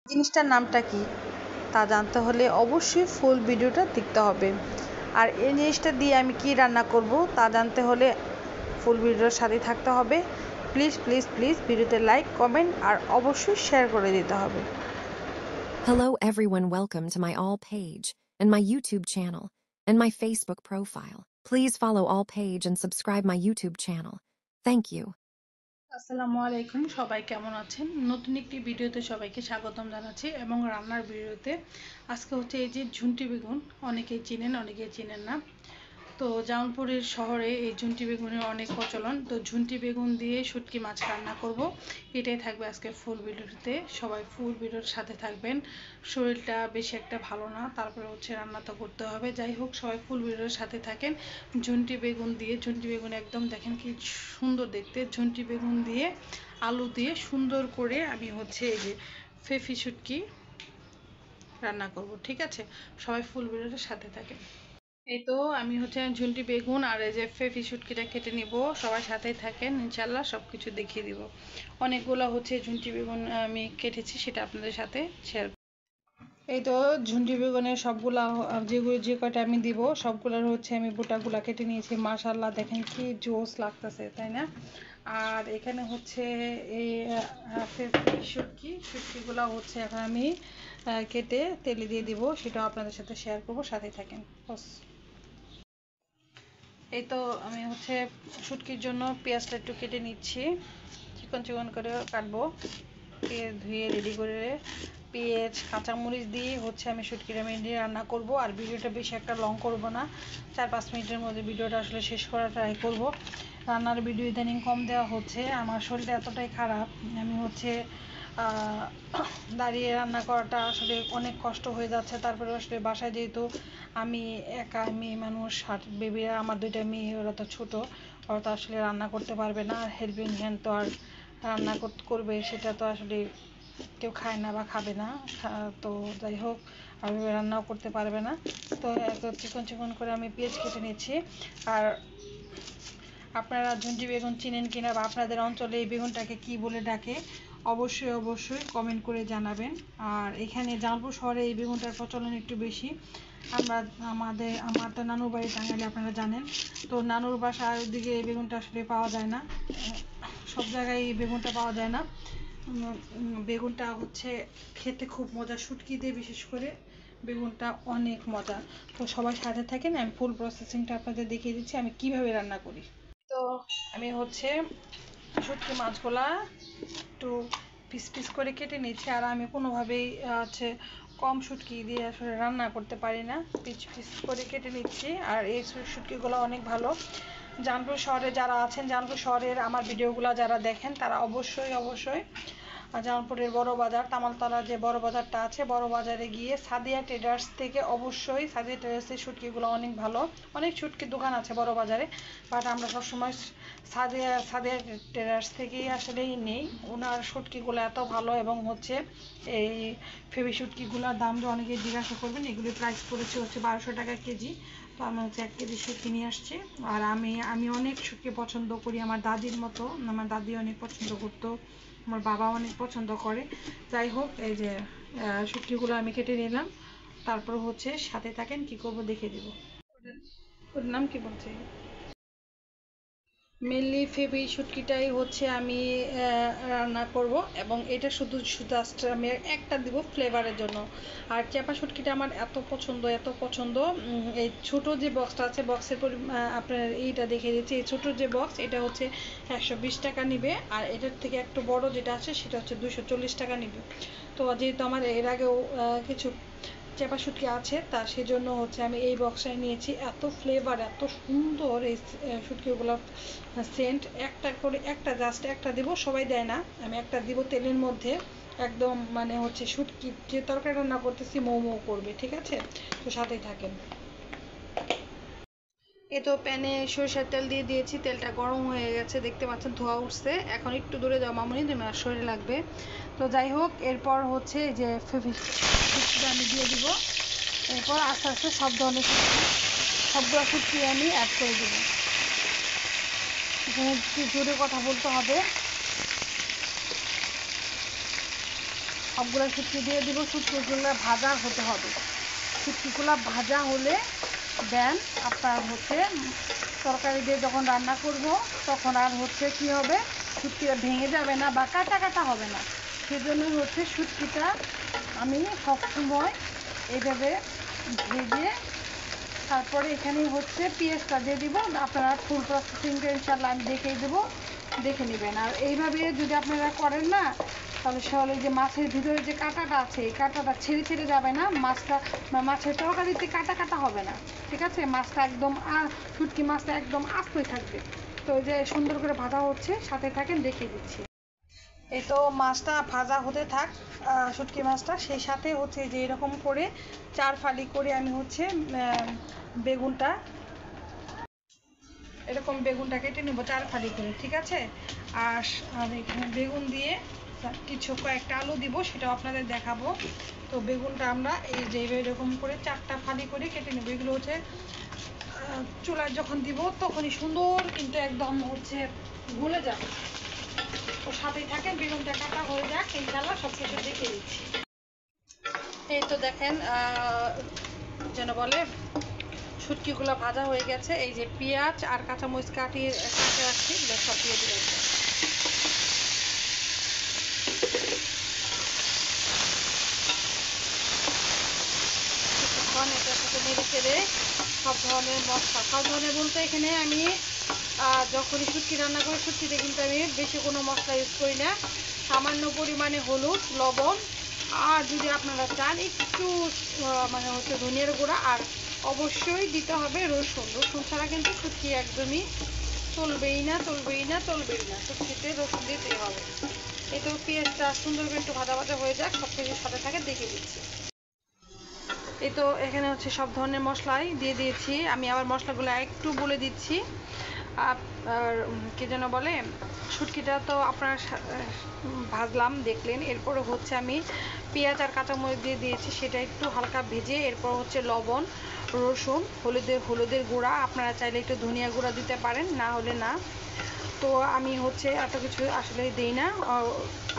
জিনিসটার নামটা কি তা জানতে হলে অবশ্যই ফুল ভিডিওটা দেখতে হবে। আর এই জিনিসটা দিয়ে আমি কি রান্না করব তা জানতে হলে ফুল ভিডিওর সাথে থাকতে হবে। প্লিজ প্লিজ প্লিজ ভিডিওতে লাইক কমেন্ট আর অবশ্যই শেয়ার করে দিতে হবে। Hello everyone, welcome to my all page and my YouTube channel and my Facebook profile. Please follow all page and subscribe my YouTube channel. Thank you. আসসালামু আলাইকুম, সবাই কেমন আছেন? নতুন একটি ভিডিওতে সবাইকে স্বাগতম জানাচ্ছি এবং রান্নার ভিডিওতে আজকে হচ্ছে এই যে ঝুন্টি বেগুন, অনেকেই চিনেন অনেকেই চিনেন না। তো জামালপুরের শহরে এই ঝুন্টি বেগুনের অনেক প্রচলন। তো ঝুন্টি বেগুন দিয়ে শুটকি মাছ রান্না করব, এটাই থাকবে আজকে ফুল ভিডিওতে। সবাই ফুল ভিডিওর সাথে থাকবেন। শরীরটা বেশি একটা ভালো না, তারপরে হচ্ছে রান্না তো করতে হবে। যাই হোক, সবাই ফুল ভিডিওর সাথে থাকেন। ঝুন্টি বেগুন দিয়ে, ঝুন্টি বেগুন একদম দেখেন কি সুন্দর দেখতে। ঝুন্টি বেগুন দিয়ে আলু দিয়ে সুন্দর করে আমি হচ্ছে এই যে ফেফি শুটকি রান্না করব, ঠিক আছে? সবাই ফুল ভিডিওর সাথে থাকেন। এই তো আমি হচ্ছে ঝুন্টি বেগুন আর এই যে ফেফি শুটকিটা কেটে নিব, সবার সাথেই থাকেন, ইনশাল্লাহ সব কিছু দেখিয়ে দিব। অনেকগুলো হচ্ছে ঝুন্টি বেগুন আমি কেটেছি, সেটা আপনাদের সাথে শেয়ার। এই তো ঝুন্টি বেগুনের সবগুলা যে কয়টা আমি দিব সবগুলোর হচ্ছে আমি বোটাগুলা কেটে নিয়েছি। মাশাআল্লাহ দেখেন কি জোস লাগতেছে, তাই না? আর এখানে হচ্ছে এই শুটকিগুলো হচ্ছে এখন আমি কেটে তেলে দিয়ে দিব, সেটাও আপনাদের সাথে শেয়ার করব, সাথে থাকেন। এই তো আমি হচ্ছে শুটকির জন্য পেঁয়াজটা একটু কেটে নিচ্ছি, চিকন চিকন করে কাটবো। পেঁয়াজ ধুয়ে রেডি করে পেঁয়াজ কাঁচামরিচ দিয়ে হচ্ছে আমি শুটকিটা দিয়ে রান্না করব। আর ভিডিওটা বেশি একটা লং করব না, 4-5 মিনিটের মধ্যে ভিডিওটা আসলে শেষ করার ট্রাই করব। রান্নার ভিডিও ইদানিং কম দেওয়া হচ্ছে, আমার শরীরটা এতটাই খারাপ, আমি হচ্ছে দাঁড়িয়ে রান্না করাটা আসলে অনেক কষ্ট হয়ে যাচ্ছে। তারপরে আসলে বাসায় যেহেতু আমি একা মেয়ে মানুষ, আর বেবিরা আমার 2টা মেয়ে, ওরা তো ছোটো, ওরা তো আসলে রান্না করতে পারবে না। আর হেল্পিং হ্যান্ড তো আর রান্না করবে সেটা তো আসলে কেউ খায় না বা খাবে না। তো যাই হোক, আমি রান্নাও করতে পারবে না। তো চিকন চিকন করে আমি পেঁয়াজ কেটে নিচ্ছি। আর আপনারা ঝুন্টি বেগুন চিনেন কিনা বা আপনাদের অঞ্চলে এই বেগুনটাকে কি বলে ডাকে অবশ্যই অবশ্যই কমেন্ট করে জানাবেন। আর এখানে জামালপুর শহরে এই বেগুনটার প্রচলন একটু বেশি। আমার তো নানুর বাড়ি টাঙ্গাইলে, আপনারা জানেন। তো নানুর বাসার দিকে এই বেগুনটা আসলে পাওয়া যায় না, সব জায়গায় এই বেগুনটা পাওয়া যায় না। বেগুনটা হচ্ছে খেতে খুব মজা, শুটকি দিয়ে বিশেষ করে বেগুনটা অনেক মজা। তো সবাই সাথে থাকেন, আমি ফুল প্রসেসিংটা আপনাদের দেখিয়ে দিচ্ছি আমি কিভাবে রান্না করি। তো আমি হচ্ছে শুটকি মাছগুলা একটু পিস পিস করে কেটে নিচ্ছি। আর আমি কোনোভাবেই হচ্ছে কম শুটকি দিয়ে আসলে রান্না করতে পারি না, পিস পিস করে কেটে নিচ্ছি। আর এই শুটকিগুলো অনেক ভালো। জামালপুর শহরে যারা আছেন, জামালপুর শহরের আমার ভিডিওগুলো যারা দেখেন, তারা অবশ্যই অবশ্যই জামালপুরের বড় বাজার, তামালতলা যে বড় বাজারটা আছে, বড় বাজারে গিয়ে সাদিয়া ট্রেডার্স থেকে অবশ্যই, সাদিয়া ট্রেডার্সের শুটকিগুলো অনেক ভালো। অনেক শুটকির দোকান আছে বড় বাজারে, বাট আমরা সবসময় সাদিয়া ট্রেডার্স থেকেই আসলেই নেই। ওনার শুটকিগুলো এত ভালো, এবং হচ্ছে এই ফেবি শুটকিগুলোর দাম যে অনেকে জিজ্ঞাসা করবেন, এগুলির প্রাইস পড়েছে হচ্ছে 1200 টাকা কেজি। তো আমি হচ্ছে 1 কেজি শুটকি নিয়ে আসছি। আর আমি অনেক শুটকি পছন্দ করি, আমার দাদির মতো। আমার দাদি অনেক পছন্দ করতো, আমার বাবা অনেক পছন্দ করে। যাই হোক, এই যে শুটকিগুলো আমি কেটে নিলাম, তারপর হচ্ছে সাথে থাকেন কি করব দেখে দিব। ওর নাম কি বলছে? মেনলি ফেবি শুটকিটাই হচ্ছে আমি রান্না করব, এবং এটা শুধু জাস্ট আমি একটা দিব ফ্লেভারের জন্য। আর চাপা শুটকিটা আমার এত পছন্দ এত পছন্দ। এই ছোটো যে বক্সটা আছে, বক্সের আপনার এইটা দেখিয়ে দিচ্ছি, এই ছোটো যে বক্স, এটা হচ্ছে 120 টাকা নিবে। আর এটার থেকে একটু বড় যেটা আছে সেটা হচ্ছে 240 টাকা নিবে। তো যেহেতু আমার এর আগেও কিছু চেপা শুটকি আছে, তা সেজন্য হচ্ছে আমি এই বক্সটাই নিয়েছি। এত ফ্লেভার, এত সুন্দর এই শুটকিগুলো, সেন্ট। একটা করে একটা জাস্ট একটা দিব, সবাই দেয় না, আমি একটা দিব তেলের মধ্যে। একদম মানে হচ্ছে শুটকি যে তরকারি রান্না করতেছি মৌ মৌ করবে, ঠিক আছে? তো সাথেই থাকেন। এ তো প্যানে সরিষার তেল দিয়ে দিয়েছি, তেলটা গরম হয়ে গেছে, দেখতে পাচ্ছেন ধোয়া উঠছে। এখন একটু দূরে যাও মামুনি, তুমি আর শরীরে লাগবে। তো যাই হোক, এরপর হচ্ছে যে শুটকিটা আমি দিয়ে দিব। এরপর আস্তে আস্তে সব ধরনের সবগুলো শুটকি আমি অ্যাড করে দেব। এখানে একটু জোরে কথা বলতে হবে, সবগুলো শুটকি দিয়ে দিব। শুটকিগুলো ভাজা হতে হবে। শুটকিগুলো ভাজা হলে দেন আপনার হচ্ছে তরকারি দিয়ে যখন রান্না করব তখন আর হচ্ছে কি হবে, শুটকিটা ভেঙে যাবে না বা কাটা কাটা হবে না। সেজন্য হচ্ছে শুটকিটা আমি সবসময় এইভাবে ভেজে তারপরে এখানে হচ্ছে পেঁয়াজটা দিয়ে দিব। আপনারা ফুল প্রসেসিংটা ইনশাআল্লাহ আমি দেখিয়ে দেবো, দেখে নেবেন। আর এইভাবে যদি আপনারা করেন না তাহলে সহলে যে মাছের ভিতরে যে কাঁটাটা আছে এই কাঁটাটা ছেড়ে ছেড়ে যাবে না, মাছটা মাছের তরকারিতে কাটা কাটা হবে না, ঠিক আছে? মাছটা একদম শুটকি মাছটা একদম আস্তই থাকবে। তো যে সুন্দর করে ভাজা হচ্ছে, সাথে থাকেন, দেখিয়ে দিচ্ছি। এই তো মাছটা ভাজা হতে থাক, শুটকি মাছটা, সেই সাথে হচ্ছে যে এরকম করে 4 ফালি করে আমি হচ্ছে বেগুনটা এরকম বেগুনটা কেটে নেবো 4 ফালি করে, ঠিক আছে? আর এখানে বেগুন দিয়ে কিছু কয়েকটা আলু দিব, সেটাও আপনাদের দেখাবো। তো বেগুনটা আমরা এই যে এরকম করে 4টা ফালি করে কেটে নেবো। এগুলো হচ্ছে চুলায় যখন দিব তখনই সুন্দর কিন্তু একদম হচ্ছে গলে যাবে। তো সাথেই থাকেন, বেগুনটা কাটা হয়ে যাক, ইনশাআল্লাহ সব কিছু দেখিয়ে দিচ্ছি। এই তো দেখেন যেন বলে শুটকিগুলো ভাজা হয়ে গেছে। এই যে পেঁয়াজ আর কাঁচামরিচ কাটে রাখছি, সব দিয়ে দিয়েছে। কিছুক্ষণ এটার সাথে নেড়ে চেড়ে সব ধরনের মশলা, সব ধরনের বলতে এখানে আমি যখনই শুটকি রান্না করি শুটকিতে কিন্তু আমি বেশি কোনো মশলা ইউজ করি না। সামান্য পরিমাণে হলুদ, লবণ, আর যদি আপনারা চান একটু মানে হচ্ছে ধনিয়ার গুঁড়া, আর অবশ্যই দিতে হবে রসুন। রসুন ছাড়া কিন্তু শুটকি একদমই চলবেই না, চলবেই না, চলবেই না। শুটকিতে রসুন দিতেই হবে। এই তো পেঁয়াজটা সুন্দর করে একটু ভাজা ভাজা হয়ে যাক, সব কিছুর সাথে থাকে দেখিয়ে দিচ্ছি। এই তো এখানে হচ্ছে সব ধরনের মশলাই দিয়ে দিয়েছি। আমি আবার মশলাগুলো একটু বলে দিচ্ছি। আর কি যেন বলে, শুটকিটা তো আপনারা ভাজলাম দেখলেন। এরপরে হচ্ছে আমি পেঁয়াজ আর কাঁচামরিচ দিয়ে দিয়েছি, সেটা একটু হালকা ভেজে এরপর হচ্ছে লবণ, রসুন, হলুদের গুঁড়া, আপনারা চাইলে একটু ধনিয়া গুঁড়া দিতে পারেন, না হলে না। তো আমি হচ্ছে এত কিছু আসলে দিই না,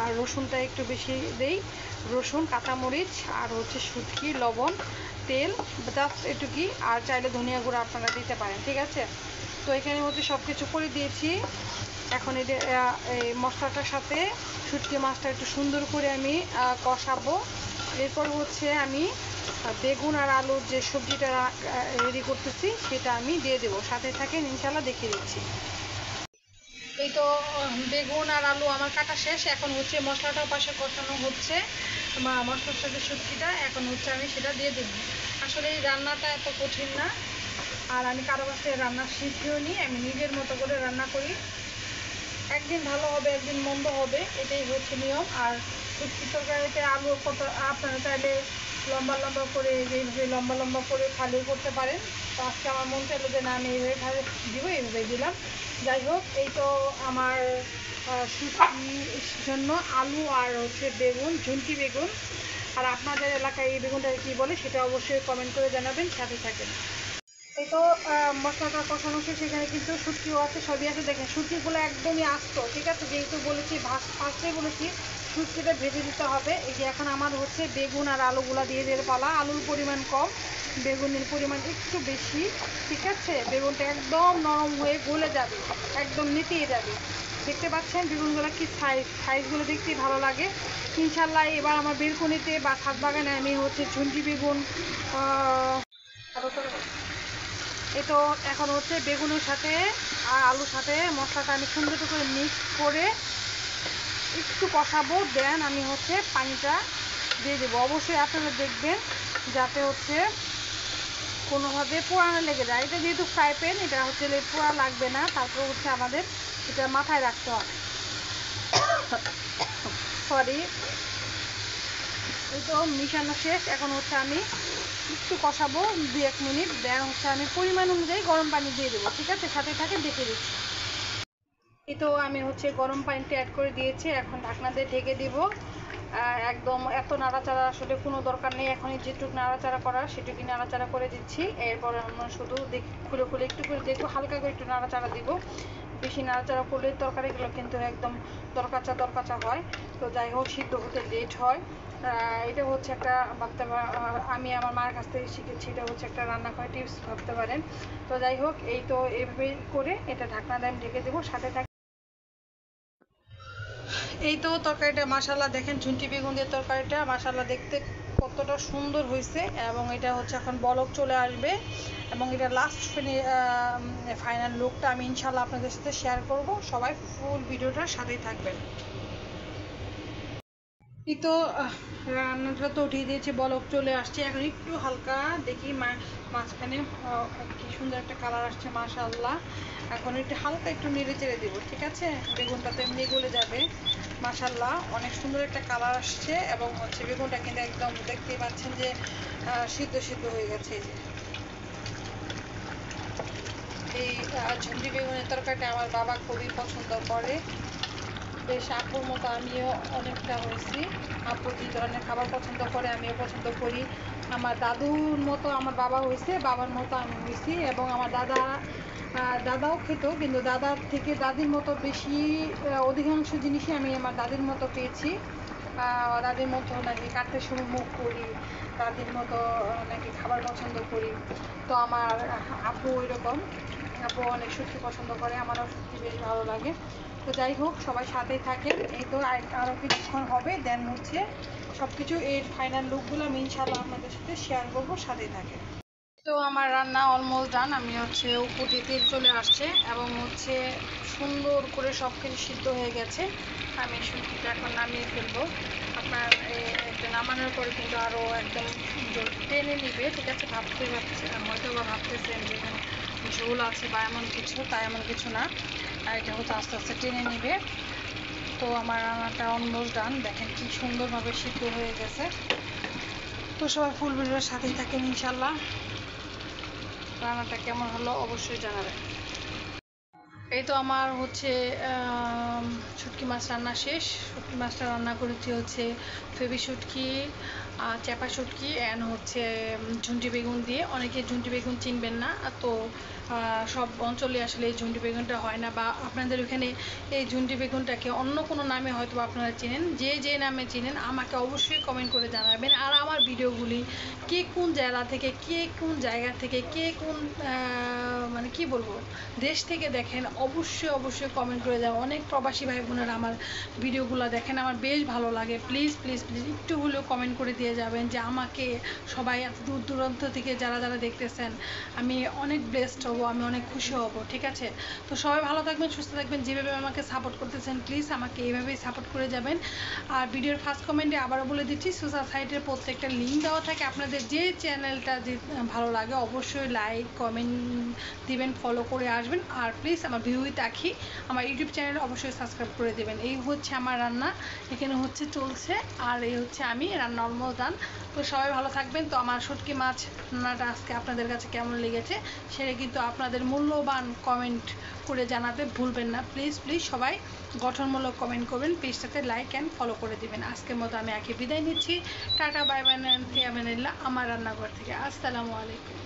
আর রসুনটা একটু বেশি দেই। রসুন, কাঁচামরিচ আর হচ্ছে শুটকি, লবণ, তেল, জাস্ট এটুকুই। আর চাইলে ধনিয়া গুঁড়া আপনারা দিতে পারেন, ঠিক আছে? তো এখানে হচ্ছে সব কিছু করে দিয়েছি। এখন এই মশলাটার সাথে শুটকি মাছটা একটু সুন্দর করে আমি কষাবো। এরপর হচ্ছে আমি বেগুন আর আলুর যে সবজিটা রেডি করতেছি সেটা আমি দিয়ে দেবো, সাথে থাকেন, ইনশাল্লাহ দেখিয়ে দিচ্ছি। এই তো বেগুন আর আলু আমার কাটা শেষ। এখন হচ্ছে মশলাটাও পাশে কষানো হচ্ছে, মশলার সাথে শুটকিটা এখন হচ্ছে আমি সেটা দিয়ে দেবো। আসলে এই রান্নাটা এত কঠিন না, আর আমি কারো কাছ থেকে রান্না শিখিও নি, আমি নিজের মতো করে রান্না করি। একদিন ভালো হবে, একদিন মন্দ হবে, এটাই হচ্ছে নিয়ম। আর শুটকি তরকারিতে আলু কত আপনারা চাইলে লম্বা লম্বা করে যেইভাবে লম্বা লম্বা করে ফালিও করতে পারেন। তো আজকে আমার মন চাইলো যে না আমি এইভাবে দিব, এইভাবে দিলাম। যাই হোক, এই তো আমার শুটকির জন্য আলু আর হচ্ছে বেগুন, ঝুনকি বেগুন। আর আপনাদের এলাকায় এই বেগুনটা কী বলে সেটা অবশ্যই কমেন্ট করে জানাবেন, সাথে থাকেন। এই তো মশলাটা কষানো শেষ, সেখানে কিন্তু শুটকিও আছে, সবই আছে। দেখেন শুটকিগুলো একদমই আস্ত, ঠিক আছে? যেহেতু বলেছি ফার্স্টে বলেছি শুটকিটা ভেজে দিতে হবে। এই যে এখন আমার হচ্ছে বেগুন আর আলুগুলা দিয়ে দিয়ে পালা। আলুর পরিমাণ কম, বেগুনের পরিমাণ একটু বেশি, ঠিক আছে? বেগুনটা একদম নরম হয়ে গলে যাবে, একদম নেতিয়ে যাবে। দেখতে পাচ্ছেন বেগুনগুলো কি সাইজগুলো দেখতেই ভালো লাগে। ইনশাল্লাহ এবার আমার বেলকনিতে বা ছাদ বাগানে আমি হচ্ছে ঝুনকি বেগুন এই তো এখন হচ্ছে বেগুনের সাথে আর আলুর সাথে মশলাটা আমি সুন্দর করে মিক্স করে একটু কষাবো, দেন আমি হচ্ছে পানিটা দিয়ে দেবো। অবশ্যই আপনারা দেখবেন যাতে হচ্ছে কোনোভাবে পোড়া না লেগে যায়। এটা যেহেতু ফ্রাই প্যান, এটা হচ্ছে পোড়া লাগবে না। তারপর হচ্ছে আমাদের এটা মাথায় রাখতে হবে। সরি, এই তো মিশানো শেষ। এখন হচ্ছে আমি একটু কষাবো 2-1 মিনিট, দেন হচ্ছে আমি পরিমাণ অনুযায়ী গরম পানি দিয়ে দেবো, ঠিক আছে? সাথে থাকে দেখে দিচ্ছি। এই তো আমি হচ্ছে গরম পানিটা অ্যাড করে দিয়েছি, এখন ঢাকনা দিয়ে ঢেকে দিব। একদম এত নাড়াচাড়া আসলে কোনো দরকার নেই, এখনই যেটুকু নাড়াচাড়া করার সেটুকুই নাড়াচাড়া করে দিচ্ছি। এরপর আমরা শুধু খুলে খুলে একটু করে দেখবো, হালকা করে একটু নাড়াচাড়া দিব। বেশি নাড়াচাড়া করলে তরকারিগুলো কিন্তু একদম দরকাচা হয়। তো যাই হোক, সিদ্ধ হতে লেট হয়। এটা হচ্ছে একটা আমি আমার মার কাছ থেকে শিখেছি, এটা হচ্ছে একটা রান্না করার টিপস ভাবতে পারেন। তো যাই হোক, এই তো এইভাবে করে এটা ঢাকনা দিয়ে আমি ঢেকে দেবো, সাথে এই তো তরকারিটা মাশাআল্লাহ দেখেন, ঝুনটি বেগুন দিয়ে তরকারিটা মাশাআল্লাহ দেখতে কতটা সুন্দর হয়েছে, এবং এটা হচ্ছে এখন বলক চলে আসবে, এবং এটা লাস্ট ফাইনাল লুকটা আমি ইনশাআল্লাহ আপনাদের সাথে শেয়ার করব। সবাই ফুল ভিডিওটার সাথেই থাকবেন। এই তো রান্নাটা তো উঠিয়ে দিয়েছি, বলক চলে আসছে, এখন একটু হালকা দেখি মাঝখানে কি সুন্দর একটা কালার আসছে মাশাআল্লাহ। এখন একটু হালকা একটু নেড়ে চেড়ে দেবো, ঠিক আছে? বেগুনটা তো এমনি গলে যাবে। মাশাআল্লাহ অনেক সুন্দর একটা কালার আসছে, এবং হচ্ছে বেগুনটা কিন্তু একদম দেখতেই পাচ্ছেন যে সিদ্ধ সিদ্ধ হয়ে গেছে। এই ঝুমরি বেগুনের তরকারিটা আমার বাবা খুবই পছন্দ করে, বেশ আপুর মতো আমিও অনেকটা হয়েছি। আপু যে ধরনের খাবার পছন্দ করে আমিও পছন্দ করি। আমার দাদুর মতো আমার বাবা হয়েছে, বাবার মতো আমি হয়েছি, এবং আমার দাদাও খেত, কিন্তু দাদার থেকে দাদির মতো বেশি অধিকাংশ জিনিসই আমি আমার দাদির মতো পেয়েছি। দাদির মতো নাকি কাটতে সময় মুখ করি, দাদির মতো নাকি খাবার পছন্দ করি। তো আমার আপু ওই রকম, আপু অনেক শুটকি পছন্দ করে, আমারও শুটকি বেশ ভালো লাগে। তো যাই হোক, সবাই সাথেই থাকেন। এই তো আরও কিছুক্ষণ হবে, দেন হচ্ছে সব কিছু এর ফাইনাল লুকগুলো আমি ইনশাআল্লাহ আপনাদের সাথে শেয়ার করবো, সাথেই থাকেন। তো আমার রান্না অলমোস্ট ডান, আমি হচ্ছে উপর দিয়ে তেল চলে আসছে, এবং হচ্ছে সুন্দর করে সব কিছু সিদ্ধ হয়ে গেছে। আমি শুটকিটা এখন নামিয়ে ফেলবো। আপনার এটা নামানোর পরে কিন্তু আরও একদম সুন্দর টেনে নিবে, ঠিক আছে? হয়তো বা ভাবতেছেন যে এখানে ঝোল আছে বা এমন কিছু, তাই এমন কিছু না, এটা হয়তো আস্তে আস্তে টেনে নিবে। তো আমার রান্নাটা অলমোস্ট ডান, দেখেন কি সুন্দরভাবে সিদ্ধ হয়ে গেছে। তো সবাই ফুল ভিডিওর সাথেই থাকেন ইনশাল্লাহ। রান্নাটা কেমন হলো অবশ্যই জানাবেন। এই তো আমার হচ্ছে শুটকি মাছ রান্না শেষ। শুটকি মাছটা রান্না করেছি হচ্ছে ফেবি শুটকি, চ্যাপা শুটকি অ্যান্ড হচ্ছে ঝুন্টি বেগুন দিয়ে। অনেকে ঝুন্টি বেগুন চিনবেন না, তো সব অঞ্চলে আসলে এই ঝুন্টি বেগুনটা হয় না, বা আপনাদের ওখানে এই ঝুন্টি বেগুনটাকে অন্য কোনো নামে হয়তো আপনারা চেনেন। যে নামে চেনেন আমাকে অবশ্যই কমেন্ট করে জানাবেন। আর আমার ভিডিওগুলি কে কোন জেলা থেকে, কে কোন জায়গা থেকে, কে কোন মানে কি বলবো দেশ থেকে দেখেন অবশ্যই কমেন্ট করে যাও। অনেক প্রবাসী ভাই বোনেরা আমার ভিডিওগুলো দেখেন, আমার বেশ ভালো লাগে। প্লিজ প্লিজ প্লিজ একটু হলেও কমেন্ট করে দিয়ে যাবেন, যে আমাকে সবাই এত দূর দূরান্ত থেকে যারা দেখতেছেন, আমি অনেক ব্লেসড হব, আমি অনেক খুশি হব, ঠিক আছে? তো সবাই ভালো থাকবেন, সুস্থ থাকবেন। যেভাবে আমাকে সাপোর্ট করতেছেন প্লিজ আমাকে এইভাবেই সাপোর্ট করে যাবেন। আর ভিডিওর ফার্স্ট কমেন্টে আবারও বলে দিচ্ছি, সোশ্যাল সাইটের প্রত্যেকটা লিঙ্ক দেওয়া থাকে। আপনাদের যে চ্যানেলটা যে ভালো লাগে অবশ্যই লাইক কমেন্ট দিবেন, ফলো করে আসবেন। আর প্লিজ আমার ভিউই তাকি আমার ইউটিউব চ্যানেল অবশ্যই সাবস্ক্রাইব করে দেবেন। এই হচ্ছে আমার রান্না, এখানে হচ্ছে চলছে, আর এই হচ্ছে আমি রান্না অলমোস্ট ডান। তো সবাই ভালো থাকবেন। তো আমার শুটকি মাছ রান্নাটা আজকে আপনাদের কাছে কেমন লেগেছে সেটা কিন্তু আপনাদের মূল্যবান কমেন্ট করে জানাতে ভুলবেন না। প্লিজ প্লিজ সবাই গঠনমূলক কমেন্ট করবেন, পেজটাতে লাইক অ্যান্ড ফলো করে দেবেন। আজকের মতো আমি বিদায় নিচ্ছি। টাটা বাই বাই, ফি আমানিল্লাহ আমার রান্নাঘর থেকে। আসসালামু আলাইকুম।